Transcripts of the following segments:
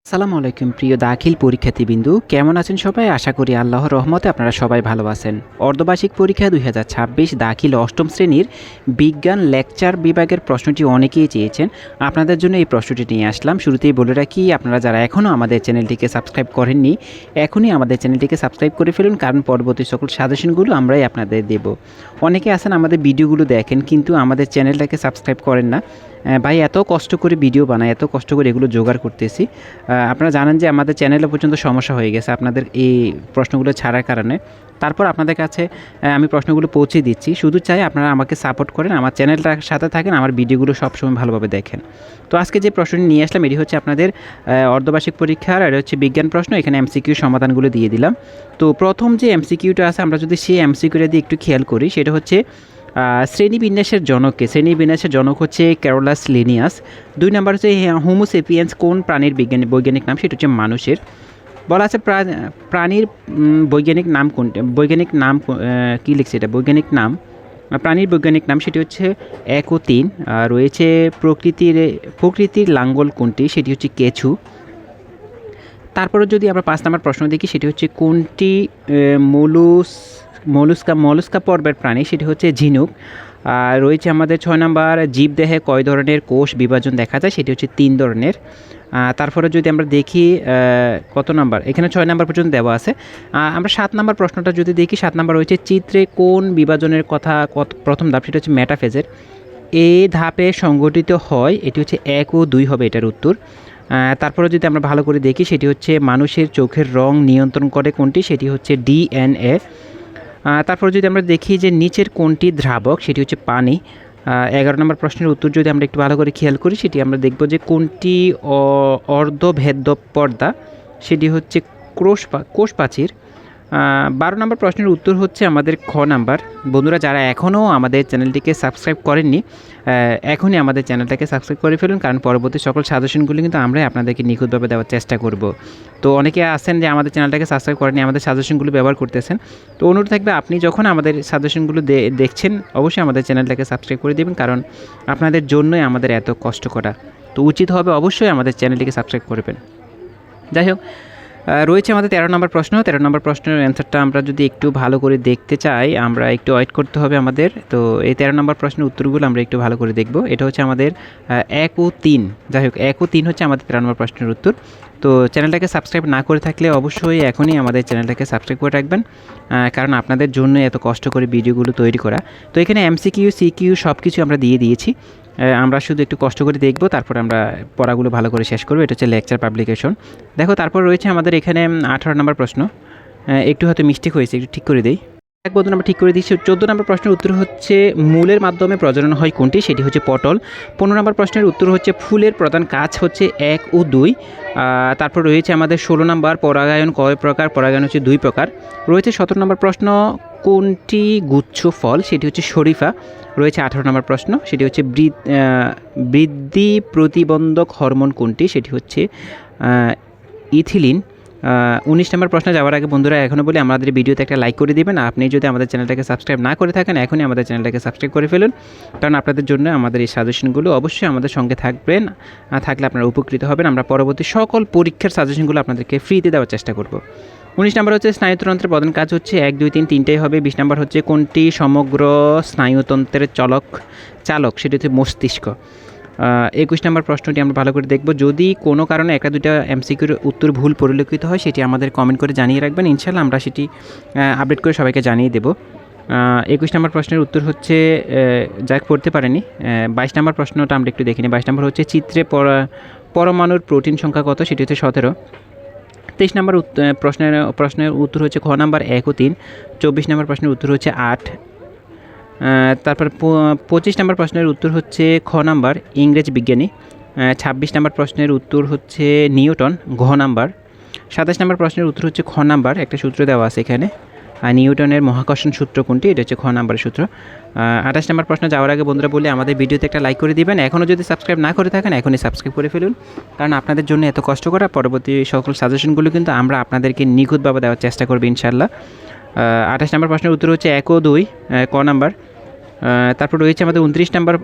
আসসালামু আলাইকুম প্রিয় দাখিল পরীক্ষার্থীবৃন্দু, কেমন আছেন সবাই? আশা করি আল্লাহর রহমতে আপনারা সবাই ভালো আছেন। অর্ধবার্ষিক পরীক্ষা ২০২৬ দাখিল অষ্টম শ্রেণীর বিজ্ঞান লেকচার বিভাগের প্রশ্নটি অনেকেই চেয়েছেন। আপনাদের জন্য এই প্রশ্নটি নিয়ে আসলাম। শুরুতেই বলে রাখি, আপনারা যারা এখনও আমাদের চ্যানেলটিকে সাবস্ক্রাইব করেননি, এখনই আমাদের চ্যানেলটিকে সাবস্ক্রাইব করে ফেলুন, কারণ পরবর্তী সকল সাজেশনগুলো আমরাই আপনাদের দেব। অনেকে আছেন আমাদের ভিডিওগুলো দেখেন কিন্তু আমাদের চ্যানেলটাকে সাবস্ক্রাইব করেন না। ভাই, এত কষ্ট করে ভিডিও বানাই, এত কষ্ট করে এগুলো জোগাড় করতেছি। আপনারা জানেন যে আমাদের চ্যানেলে পর্যন্ত সমস্যা হয়ে গেছে আপনাদের এই প্রশ্নগুলো ছাড়ার কারণে। তারপর আপনাদের কাছে আমি প্রশ্নগুলো পৌঁছে দিচ্ছি। শুধু চাই আপনারা আমাকে সাপোর্ট করেন, আমার চ্যানেলটার সাথে থাকেন, আমার ভিডিওগুলো সবসময় ভালোভাবে দেখেন। তো আজকে যে প্রশ্নটি নিয়ে আসলাম এটি হচ্ছে আপনাদের অর্ধবার্ষিক পরীক্ষার, এটা হচ্ছে বিজ্ঞান প্রশ্ন। এখানে এমসিকিউ সমাধানগুলো দিয়ে দিলাম। তো প্রথম যে এমসিকিউটা আছে, আমরা যদি সেই এমসিকিউটা দিয়ে একটু খেয়াল করি, সেটা হচ্ছে শ্রেণীবিন্যাসের জনককে। শ্রেণীবিন্যাসের জনক হচ্ছে ক্যারোলাস লিনিয়াস। 2 নাম্বার হচ্ছে হোমো সেপিয়েন্স কোন প্রাণীর বৈজ্ঞানিক নাম, সেটা হচ্ছে মানুষের। বলা আছে প্রাণীর বৈজ্ঞানিক নাম কোনটি, বৈজ্ঞানিক নাম কী লিখছে এটা, বৈজ্ঞানিক নাম, প্রাণীর বৈজ্ঞানিক নাম সেটি হচ্ছে 1 ও 3। রয়েছে প্রকৃতির লাঙ্গল কোনটি, সেটি হচ্ছে কেঁচু। তারপরে যদি আমরা 5 নাম্বার প্রশ্ন দেখি, সেটি হচ্ছে কোনটি মলুস্কা পর্বের প্রাণী, সেটি হচ্ছে ঝিনুক। আর রয়েছে আমাদের 6 নাম্বার, জীবদেহে কয় ধরনের কোষ বিভাজন দেখা যায়, সেটি হচ্ছে 3 ধরনের। তারপরে যদি আমরা দেখি কত নাম্বার, এখানে 6 নাম্বার পর্যন্ত দেওয়া আছে। আমরা 7 নাম্বার প্রশ্নটা যদি দেখি, 7 নাম্বার রয়েছে চিত্রে কোন বিভাজনের কথা প্রথম ধাপ, সেটা হচ্ছে মেটাফেজের। এই ধাপে সংগঠিত হয়, এটি হচ্ছে 1 ও 2 হবে এটার উত্তর। তারপরে যদি আমরা ভালো করে দেখি, সেটি হচ্ছে মানুষের চোখের রং নিয়ন্ত্রণ করে কোনটি, সেটি হচ্ছে ডিএনএ। তারপর যদি আমরা দেখি যে নিচের কোনটি দ্রাবক, সেটি হচ্ছে পানি। 11 নম্বর প্রশ্নের উত্তর যদি আমরা একটু ভালো করে খেয়াল করি, সেটি আমরা দেখব যে কোনটি অর্ধভেদ্য পর্দা, সেটি হচ্ছে কোষ প্রাচীর। 12 নম্বর প্রশ্নের উত্তর হচ্ছে আমাদের খ নাম্বার। বন্ধুরা, যারা এখনও আমাদের চ্যানেলটিকে সাবস্ক্রাইব করেননি, এখনই আমাদের চ্যানেলটাকে সাবস্ক্রাইব করে ফেলুন, কারণ পরবর্তী সকল সাজেশনগুলো কিন্তু আমরাই আপনাদেরকে নিখুঁতভাবে দেওয়ার চেষ্টা করব। তো অনেকে আছেন যে আমাদের চ্যানেলটাকে সাবস্ক্রাইব করেনি, আমাদের সাজেশনগুলো ব্যবহার করতেছেন। তো অনুরোধ থাকবে, আপনি যখন আমাদের সাজেশনগুলো দেখছেন, অবশ্যই আমাদের চ্যানেলটাকে সাবস্ক্রাইব করে দেবেন, কারণ আপনাদের জন্যই আমাদের এত কষ্ট করা। তো উচিত হবে অবশ্যই আমাদের চ্যানেলটিকে সাবস্ক্রাইব করবেন। যাই হোক, রয়েছে আমাদের 13 নম্বর প্রশ্ন। 13 নম্বর প্রশ্নের অ্যান্সারটা আমরা যদি একটু ভালো করে দেখতে চাই, আমরা একটু ওয়েট করতে হবে আমাদের। তো এই 13 নম্বর প্রশ্নের উত্তরগুলো আমরা একটু ভালো করে দেখব। এটা হচ্ছে আমাদের 1 ও 3। যাই হোক, 1 ও 3 হচ্ছে আমাদের 13 নম্বর প্রশ্নের উত্তর। তো চ্যানেলটাকে সাবস্ক্রাইব না করে থাকলে অবশ্যই এখনই আমাদের চ্যানেলটাকে সাবস্ক্রাইব করে রাখবেন, কারণ আপনাদের জন্য এত কষ্ট করে ভিডিওগুলো তৈরি করা। তো এখানে এমসিকিউ সিকিউ সব কিছু আমরা দিয়ে দিয়েছি। আমরা শুধু একটু কষ্ট করে দেখব, তারপর আমরা পড়াগুলো ভালো করে শেষ করব। এটা হচ্ছে লেকচার পাবলিকেশন। দেখো, তারপর রয়েছে আমাদের এখানে 18 নম্বর প্রশ্ন। একটু হয়তো মিস্টেক হয়েছে, একটু ঠিক করে দেই। এক বন্ধু আমরা ঠিক করে দিচ্ছি। 14 নম্বর প্রশ্নের উত্তর হচ্ছে মূলের মাধ্যমে প্রজনন হয় কোনটি, সেটি হচ্ছে পটল। 15 নম্বর প্রশ্নের উত্তর হচ্ছে ফুলের প্রধান কাজ হচ্ছে 1 ও 2। তারপর রয়েছে আমাদের 16 নম্বর, পরাগায়ন কয় প্রকার, পরাগায়ন হচ্ছে 2 প্রকার। রয়েছে 17 নম্বর প্রশ্ন, কোনটি গুচ্ছ ফল, সেটি হচ্ছে শরীফা। রয়েছে 18 নম্বর প্রশ্ন, সেটি হচ্ছে বৃদ্ধি প্রতিবন্ধক হরমোন কোনটি, সেটি হচ্ছে ইথিলিন। 19 নম্বর প্রশ্নে যাওয়ার আগে বন্ধুরা এখনও বলি, আমাদের ভিডিওতে একটা লাইক করে দিবেন। আপনি যদি আমাদের চ্যানেলটাকে সাবস্ক্রাইব না করে থাকেন, এখনই আমাদের চ্যানেলটাকে সাবস্ক্রাইব করে ফেলুন, কারণ আপনাদের জন্য আমাদের এই সাজেশনগুলো অবশ্যই আমাদের সঙ্গে থাকবেন। থাকলে আপনারা উপকৃত হবেন। আমরা পরবর্তী সকল পরীক্ষার সাজেশনগুলো আপনাদেরকে ফ্রিতে দেওয়ার চেষ্টা করব। 19 নম্বর হচ্ছে স্নায়ুতন্ত্রের প্রধান কাজ হচ্ছে 1 2 3 তিনটেই হবে। 20 নম্বর হচ্ছে কোনটি সমগ্র স্নায়ুতন্ত্রের চালক, সেটি হচ্ছে মস্তিষ্ক। 21 নম্বর প্রশ্নটি আমরা ভালো করে দেখব। যদি কোনো কারণে একটা দুইটা এমসিকিউর উত্তর ভুল পরিলক্ষিত হয়, সেটি আমাদের কমেন্ট করে জানিয়ে রাখবেন, ইনশাআল্লাহ আমরা সেটি আপডেট করে সবাইকে জানিয়ে দেব। 21 নম্বর প্রশ্নের উত্তর হচ্ছে, যাক পড়তে পারেনি, 22 নম্বর প্রশ্নটা আমরা একটু দেখিনি। 22 নম্বর হচ্ছে চিত্রে পরমাণুর প্রোটিন সংখ্যা কত, সেটি হচ্ছে 17। 23 নম্বর প্রশ্নের উত্তর হচ্ছে খ নাম্বার 1 ও 3। 24 নম্বর প্রশ্নের উত্তর হচ্ছে 8। তারপর 25 নম্বর প্রশ্নের উত্তর হচ্ছে খ নাম্বার ইংরেজ বিজ্ঞানী। 26 নম্বর প্রশ্নের উত্তর হচ্ছে নিউটন, ঘ নাম্বার। 27 নম্বর প্রশ্নের উত্তর হচ্ছে খ নাম্বার, একটা সূত্র দেওয়া আছে এখানে, নিউটনের মহাকর্ষণ সূত্র কোনটি, এটা হচ্ছে খ নাম্বারের সূত্র। 28 নম্বর প্রশ্ন যাওয়ার আগে বন্ধুরা বলে, আমাদের ভিডিওতে একটা লাইক করে দিবেন। এখনও যদি সাবস্ক্রাইব না করে থাকেন, এখনই সাবস্ক্রাইব করে ফেলুন, কারণ আপনাদের জন্য এত কষ্ট করা। পরবর্তী সকল সাজেশনগুলো কিন্তু আমরা আপনাদেরকে নিখুঁতভাবে দেওয়ার চেষ্টা করব ইনশাআল্লাহ। 28 নম্বর প্রশ্নের উত্তর হচ্ছে 1 ও 2, ক নাম্বার। তারপর রয়েছে আমাদের 29 নম্বর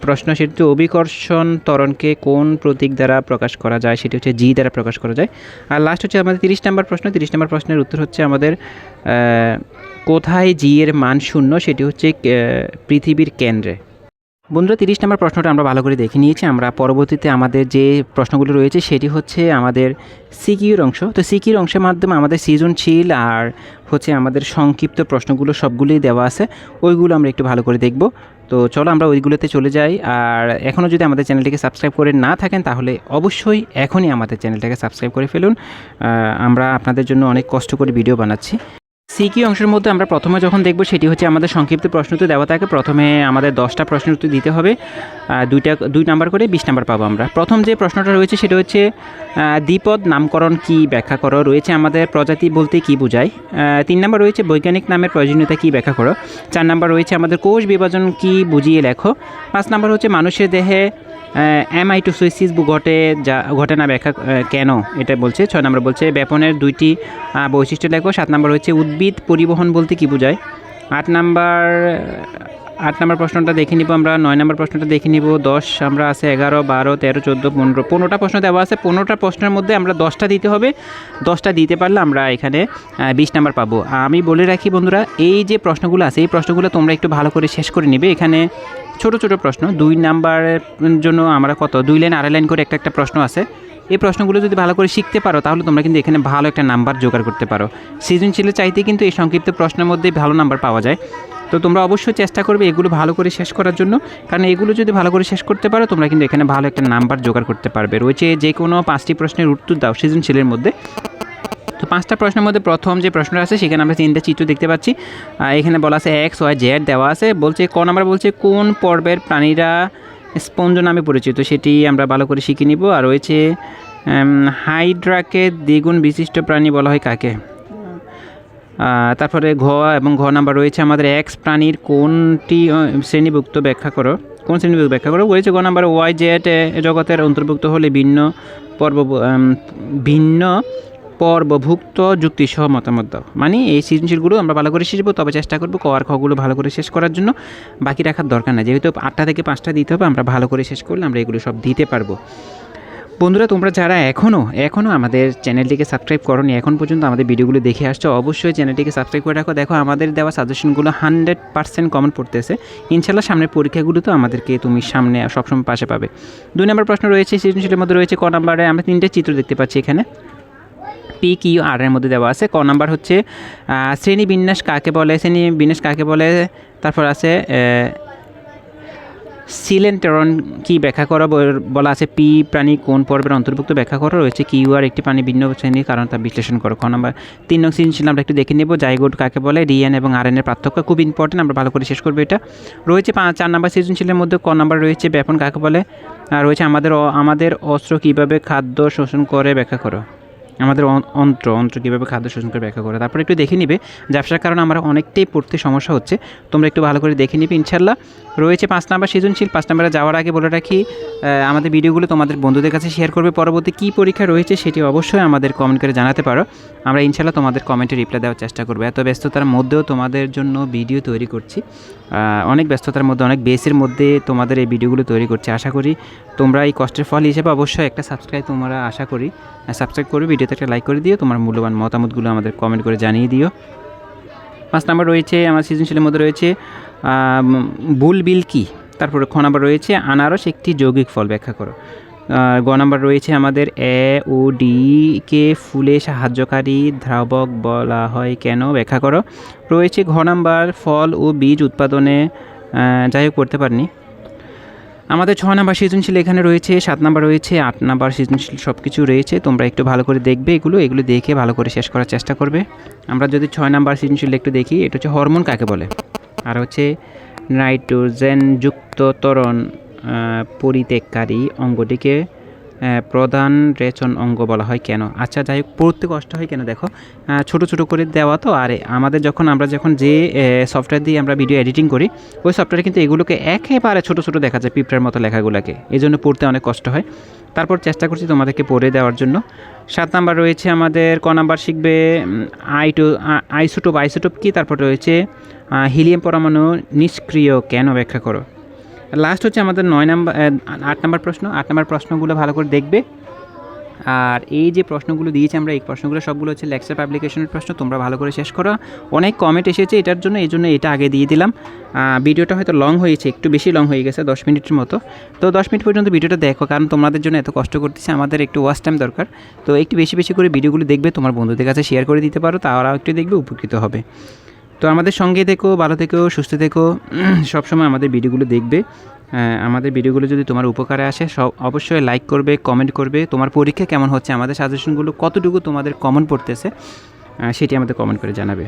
প্রশ্ন, সেটি হচ্ছে অভিকর্ষণ ত্বরণকে কোন প্রতীক দ্বারা প্রকাশ করা যায়, সেটি হচ্ছে জি দ্বারা প্রকাশ করা যায়। আর লাস্ট হচ্ছে আমাদের 30 নম্বর প্রশ্ন। 30 নম্বর প্রশ্নের উত্তর হচ্ছে আমাদের কোথায় জি এর মান শূন্য, সেটি হচ্ছে পৃথিবীর কেন্দ্রে। বন্ধুরা 30 নম্বর প্রশ্নটা আমরা ভালো করে দেখে নিয়েছি। আমরা পরবর্তীতে আমাদের যে প্রশ্নগুলো রয়েছে সেটি হচ্ছে আমাদের সিকিউর অংশ। তো সিকিউর অংশের মাধ্যমে আমাদের সৃজনশীল আর হচ্ছে আমাদের সংক্ষিপ্ত প্রশ্নগুলো সবগুলোই দেওয়া আছে, ওইগুলো আমরা একটু ভালো করে দেখব। তো চলো আমরা ওইগুলোতে চলে যাই। আর এখনও যদি আমাদের চ্যানেলটিকে সাবস্ক্রাইব করে না থাকেন তাহলে অবশ্যই এখনই আমাদের চ্যানেলটাকে সাবস্ক্রাইব করে ফেলুন। আমরা আপনাদের জন্য অনেক কষ্ট করে ভিডিও বানাচ্ছি। সিকিউ অংশের মধ্যে আমরা প্রথমে যখন দেখব সেটি হচ্ছে আমাদের সংক্ষিপ্ত প্রশ্ন উত্তর দেওয়া থাকে। প্রথমে আমাদের 10টা প্রশ্নের উত্তর দিতে হবে, 2 নাম্বার করে 20 নাম্বার পাবো আমরা। প্রথম যে প্রশ্নটা রয়েছে সেটা হচ্ছে দ্বিপদ নামকরণ কি ব্যাখ্যা করো। রয়েছে আমাদের প্রজাতি বলতে কি বোঝায়। 3 নাম্বার রয়েছে বৈজ্ঞানিক নামের প্রয়োজনীয়তা কি ব্যাখ্যা করো। 4 নাম্বার রয়েছে আমাদের কোষ বিভাজন কি বুঝিয়ে লেখো। 5 নাম্বার হচ্ছে মানুষের দেহে অ্যামাইটোসিস ঘটে না ব্যাখ্যা কেন এটা বলছে। 6 নম্বর বলছে ব্যাপনের 2টি বৈশিষ্ট্য লেখো। 7 নম্বর হচ্ছে উদ্ভিদ পরিবহন বলতে কি বোঝায়। 8 নাম্বার প্রশ্নটা দেখে নিব আমরা। 9 নম্বর প্রশ্নটা দেখে নিব। 10 আমরা আছে 11, 12, 13, 14, 15, 15টা প্রশ্ন দেওয়া আছে। 15টা প্রশ্নের মধ্যে আমরা 10টা দিতে হবে। 10টা দিতে পারলে আমরা এখানে 20 নাম্বার পাবো। আমি বলে রাখি বন্ধুরা, এই যে প্রশ্নগুলো আছে এই প্রশ্নগুলো তোমরা একটু ভালো করে শেষ করে নেবে। এখানে ছোট ছোট প্রশ্ন, 2 নাম্বারের জন্য আমরা 2 লাইন 2.5 লাইন করে একটা প্রশ্ন আছে। এই প্রশ্নগুলো যদি ভালো করে শিখতে পারো তাহলে তোমরা কিন্তু এখানে ভালো একটা নাম্বার জোগাড় করতে পারো। সৃজনশীলের চাইতে কিন্তু এই সংক্ষিপ্ত প্রশ্নের মধ্যেই ভালো নাম্বার পাওয়া যায়। তো তোমরা অবশ্যই চেষ্টা করবে এগুলো ভালো করে শেষ করার জন্য, কারণ এগুলো যদি ভালো করে শেষ করতে পারো তোমরা কিন্তু এখানে ভালো একটা নাম্বার জোগাড় করতে পারবে। রয়েছে যে কোনো 5টি প্রশ্নের উত্তর দাও সৃজনশীলের মধ্যে। তো 5টা প্রশ্নের মধ্যে প্রথম যে প্রশ্নটা আছে সেখানে আমরা 3টা চিত্র দেখতে পাচ্ছি। এখানে বলা আছে এক্স ওয়াই জেড দেওয়া আছে। বলছে ক নাম্বার বলছে কোন পর্বের প্রাণীরা স্পঞ্জ নামে পরিচিত, সেটি আমরা ভালো করে শিখে নিব। আর রয়েছে হাইড্রাকে দ্বিগুণ বিশিষ্ট প্রাণী বলা হয় কাকে। তারপরে ঘ নাম্বার রয়েছে আমাদের এক্স প্রাণীর কোনটি শ্রেণীভুক্ত ব্যাখ্যা করো, কোন শ্রেণীভুক্ত ব্যাখ্যা করো। রয়েছে গ নাম্বার ওয়াই জেড জগতের অন্তর্ভুক্ত হলে ভিন্ন পর্বভুক্ত যুক্তিসহ মতামত দাও। মানে এই সৃজনশীলগুলো আমরা ভালো করে শিখবো, তবে চেষ্টা করবো ক আর খগুলো ভালো করে শেষ করার জন্য। বাকি রাখার দরকার না, যেহেতু 8টা থেকে 5টা দিতে হবে, আমরা ভালো করে শেষ করলে আমরা এগুলো সব দিতে পারবো। বন্ধুরা তোমরা যারা এখনও আমাদের চ্যানেলটিকে সাবস্ক্রাইব করোনি, এখন পর্যন্ত আমাদের ভিডিওগুলো দেখে আসছো, অবশ্যই চ্যানেলটিকে সাবস্ক্রাইব করে রাখো। দেখো আমাদের দেওয়া সাজেশনগুলো 100% কমন পড়তেছে। ইনশাল্লাহ সামনের পরীক্ষাগুলো তো আমাদেরকে তুমি সামনে সবসময় পাশে পাবে। 2 নম্বর প্রশ্ন রয়েছে সৃজনশীলের মধ্যে রয়েছে ক নাম্বারে আমরা 3টে চিত্র দেখতে পাচ্ছি এখানে। পি কিউ আর এর মধ্যে দেওয়া আছে। ক নাম্বার হচ্ছে শ্রেণীবিন্যাস কাকে বলে। তারপর আছে সিলেন্টেরন কি ব্যাখ্যা করা বলা আছে। পি প্রাণী কোন পর্বের অন্তর্ভুক্ত ব্যাখ্যা করা। রয়েছে কিউ আর একটি প্রাণী ভিন্ন শ্রেণীর কারণ তা বিশ্লেষণ করো। খ নাম্বার 3 নং সৃজনশীল আমরা একটু দেখে নেব। জাইগোট কাকে বলে, ডিএন এবং আরএনএর পার্থক্য খুব ইম্পর্টেন্ট, আমরা ভালো করে শেষ করবো এটা। রয়েছে 4 নাম্বার সৃজনশীলের মধ্যে ক নাম্বার রয়েছে ব্যাপন কাকে বলে। আর রয়েছে আমাদের অস্ত্র কীভাবে খাদ্য শোষণ করে ব্যাখ্যা করো। আমাদের অন্ত্র কীভাবে খাদ্য শোষণ করে ব্যাখ্যা করে। তারপরে একটু দেখে নিবে, ব্যবসার কারণে আমরা অনেকটাই পড়তে সমস্যা হচ্ছে, তোমরা একটু ভালো করে দেখে নিবে ইনশাল্লাহ। রয়েছে 5 নাম্বার সৃজনশীল। 5 নাম্বারে যাওয়ার আগে বলে রাখি আমাদের ভিডিওগুলো তোমাদের বন্ধুদের কাছে শেয়ার করবে। পরবর্তী কী পরীক্ষা রয়েছে সেটি অবশ্যই আমাদের কমেন্ট করে জানাতে পারো, আমরা ইনশাল্লাহ তোমাদের কমেন্টে রিপ্লাই দেওয়ার চেষ্টা করবো। এত ব্যস্ততার মধ্যেও তোমাদের জন্য ভিডিও তৈরি করছি, অনেক ব্যস্ততার মধ্যে অনেক বেসের মধ্যে তোমাদের এই ভিডিওগুলো তৈরি করছি। আশা করি তোমরা এই কষ্টের ফল হিসেবে অবশ্যই একটা সাবস্ক্রাইব তোমরা আশা করি সাবস্ক্রাইব করবে, ভিডিওতে একটা লাইক করে দিও, তোমার মূল্যবান মতামতগুলো আমাদের কমেন্ট করে জানিয়ে দিও। 5 নাম্বার রয়েছে আমার সৃজনশীলের মধ্যে রয়েছে বুলবিল কি। তারপরে খ নাম্বার রয়েছে আনারস একটি যৌগিক ফল ব্যাখ্যা করো। গ নাম্বার রয়েছে আমাদের এ ও ডি কে ফুলে সাহায্যকারী দ্রাবক বলা হয় কেন ব্যাখ্যা করো। রয়েছে ঘ নাম্বার ফল ও বীজ উৎপাদনে, যাই হোক করতে পারিনি। আমাদের 6 নাম্বার সৃজনশীল এখানে রয়েছে, 7 নাম্বার রয়েছে, 8 নাম্বার সৃজনশীল সব কিছু রয়েছে। তোমরা একটু ভালো করে দেখবে এগুলো দেখে ভালো করে শেষ করার চেষ্টা করবে। আমরা যদি 6 নাম্বার সৃজনশীল একটু দেখি, এটা হচ্ছে হরমোন কাকে বলে। আর হচ্ছে নাইট্রোজেনযুক্ত ত্বরণ পরিত্যাগকারী অঙ্গটিকে প্রধান রেচন অঙ্গ বলা হয় কেন। আচ্ছা যাই হোক, পড়তে কষ্ট হয় কেন দেখো, ছোট ছোট করে দেওয়া তো। আর আমরা যখন যে সফটওয়্যার দিয়ে আমরা ভিডিও এডিটিং করি ওই সফটওয়্যারে কিন্তু এগুলোকে একেবারে ছোট ছোট দেখা যায়, পিঁপড়ার মতো লেখাগুলোকে, এই জন্য পড়তে অনেক কষ্ট হয়। তারপর চেষ্টা করছি তোমাদেরকে পড়ে দেওয়ার জন্য। 7 নাম্বার রয়েছে আমাদের ক নাম্বার শিখবে আইসোটোপ কি। তারপর রয়েছে হিলিয়াম পরমাণু নিষ্ক্রিয় কেন ব্যাখ্যা করো। লাস্ট হচ্ছে আমাদের 8 নম্বর প্রশ্ন। 8 নম্বর প্রশ্নগুলো ভালো করে দেখবে। আর এই যে প্রশ্নগুলো দিয়েছি আমরা, এই প্রশ্নগুলো সবগুলো হচ্ছে লেকচার পাবলিকেশনের প্রশ্ন, তোমরা ভালো করে শেষ করো। অনেক কমেন্ট এসেছে এটার জন্য, এই জন্য এটা আগে দিয়ে দিলাম। ভিডিওটা হয়তো লং হয়েছে, একটু বেশি লং হয়ে গেছে, 10 মিনিটের মতো। তো 10 মিনিট পর্যন্ত ভিডিওটা দেখো, কারণ তোমাদের জন্য এত কষ্ট করতেছে, আমাদের একটু ওয়াচ টাইম দরকার। তো একটু বেশি বেশি করে ভিডিওগুলো দেখবে, তোমার বন্ধুদের কাছে শেয়ার করে দিতে পারো, তারাও একটু দেখবে, উপকৃত হবে। তো আমাদের সঙ্গে থেকো, ভালো থেকো, সুস্থ থেকো, সবসময় আমাদের ভিডিওগুলো দেখবে। আমাদের ভিডিওগুলো যদি তোমার উপকারে আসে অবশ্যই লাইক করবে, কমেন্ট করবে। তোমার পরীক্ষা কেমন হচ্ছে, আমাদের সাজেশনগুলো কতটুকু তোমাদের কমন পড়তেছে, সেটি আমাদের কমেন্ট করে জানাবে।